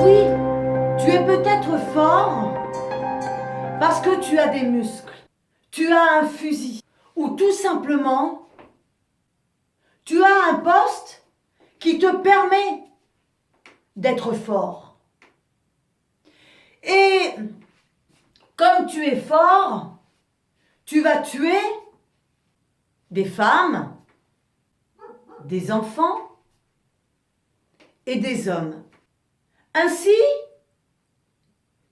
Oui, tu es peut-être fort parce que tu as des muscles, tu as un fusil, ou tout simplement, tu as un poste qui te permet d'être fort. Et comme tu es fort, tu vas tuer des femmes, des enfants et des hommes, ainsi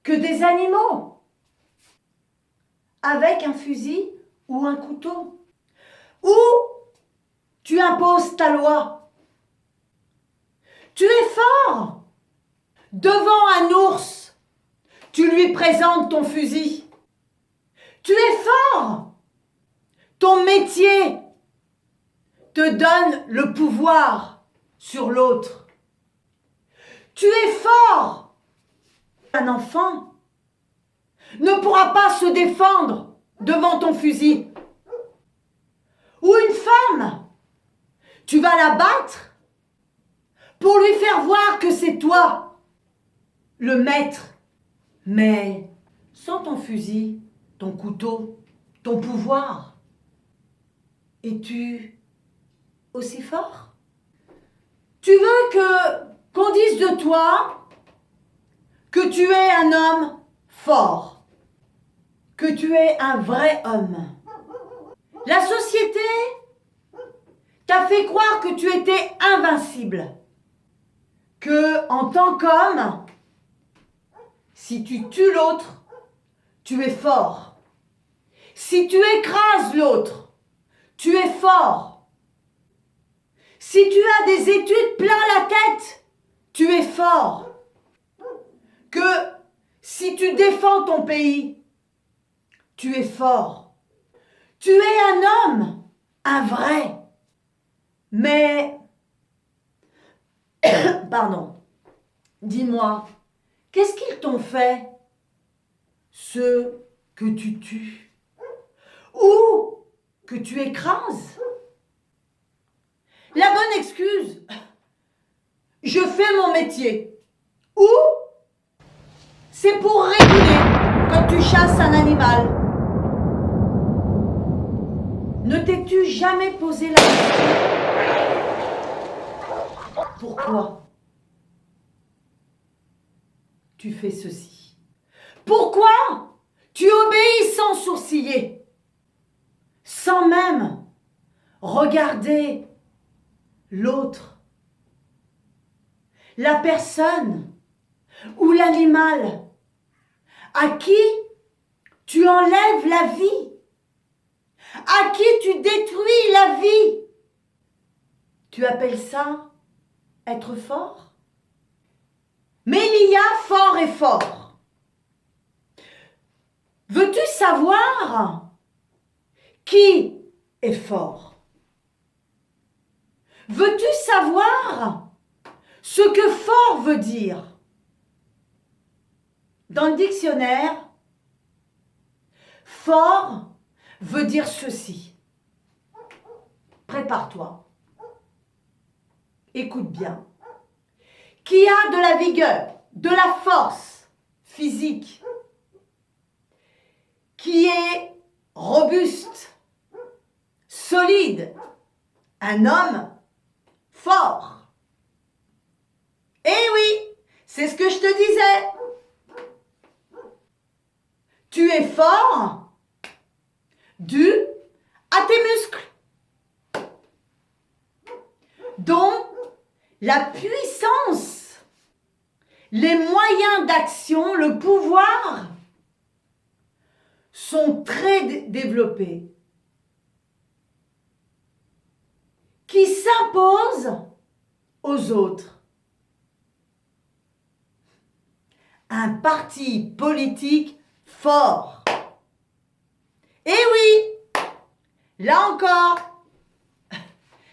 que des animaux, avec un fusil ou un couteau. Ou tu imposes ta loi. Tu es fort. Devant un ours, tu lui présentes ton fusil. Tu es fort. Ton métier te donne le pouvoir sur l'autre. Tu es fort. Un enfant ne pourra pas se défendre devant ton fusil. Ou une femme, tu vas la battre pour lui faire voir que c'est toi le maître. Mais sans ton fusil, ton couteau, ton pouvoir, es-tu aussi fort? Tu veux qu'on dise de toi que tu es un homme fort, que tu es un vrai homme. La société t'a fait croire que tu étais invincible, que en tant qu'homme, si tu tues l'autre, tu es fort. Si tu écrases l'autre, tu es fort. Si tu as des études plein la tête, tu es fort. Que si tu défends ton pays, tu es fort. Tu es un homme, un vrai. Mais, pardon, dis-moi, qu'est-ce qu'ils t'ont fait, ceux que tu tues ou que tu écrases? La bonne excuse, je fais mon métier. Ou c'est pour réguler quand tu chasses un animal. Ne t'es-tu jamais posé la question? Pourquoi tu fais ceci? Pourquoi tu obéis sans sourciller, sans même regarder l'autre, la personne ou l'animal à qui tu enlèves la vie, à qui tu détruis la vie? Tu appelles ça être fort? Mais il y a fort et fort. Veux-tu savoir qui est fort? Veux-tu savoir ce que fort veut dire? Dans le dictionnaire, fort veut dire ceci. Prépare-toi. Écoute bien. Qui a de la vigueur, de la force physique, qui est robuste, solide, un homme fort. Eh oui, c'est ce que je te disais. Tu es fort dû à tes muscles, dont la puissance, les moyens d'action, le pouvoir sont très développés, qui s'imposent aux autres. Un parti politique fort. Et oui, là encore,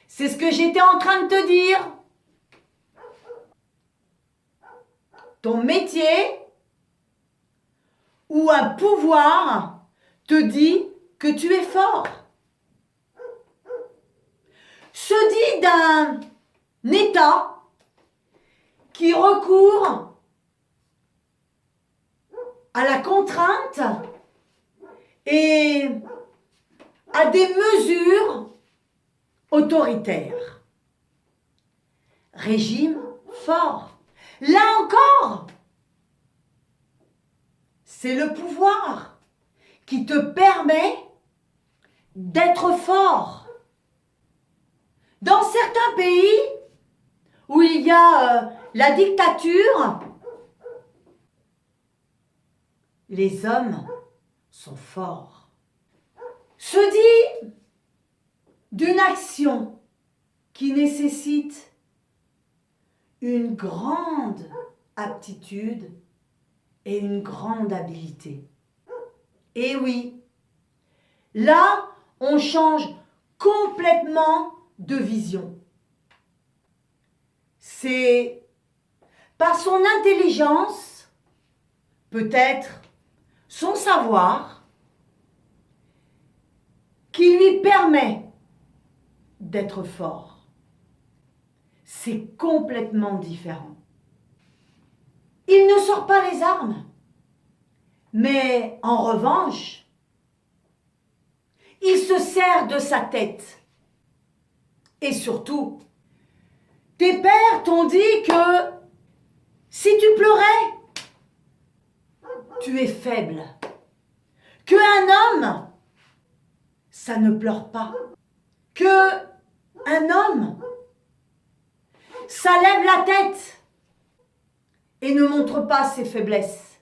c'est ce que j'étais en train de te dire. Ton métier ou un pouvoir te dit que tu es fort. Se dit d'un État qui recourt à la contrainte et à des mesures autoritaires. Régime fort. Là encore, c'est le pouvoir qui te permet d'être fort. Dans certains pays où il y a la dictature, les hommes sont forts. Se dit d'une action qui nécessite une grande aptitude et une grande habileté. Et oui, là, on change complètement de vision. C'est par son intelligence, peut-être son savoir, qui lui permet d'être fort. C'est complètement différent. Il ne sort pas les armes, mais en revanche, il se sert de sa tête. Et surtout, tes pères t'ont dit que si tu pleurais, tu es faible. Qu'un homme, ça ne pleure pas. Qu'un homme, ça lève la tête et ne montre pas ses faiblesses.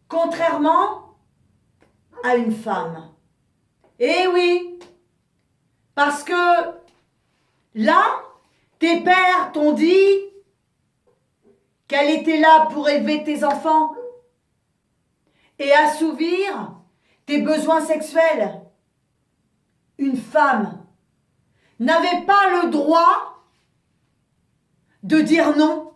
Contrairement à une femme. Eh oui, parce que là, tes pères t'ont dit qu'elle était là pour élever tes enfants et assouvir tes besoins sexuels. Une femme n'avait pas le droit de dire non.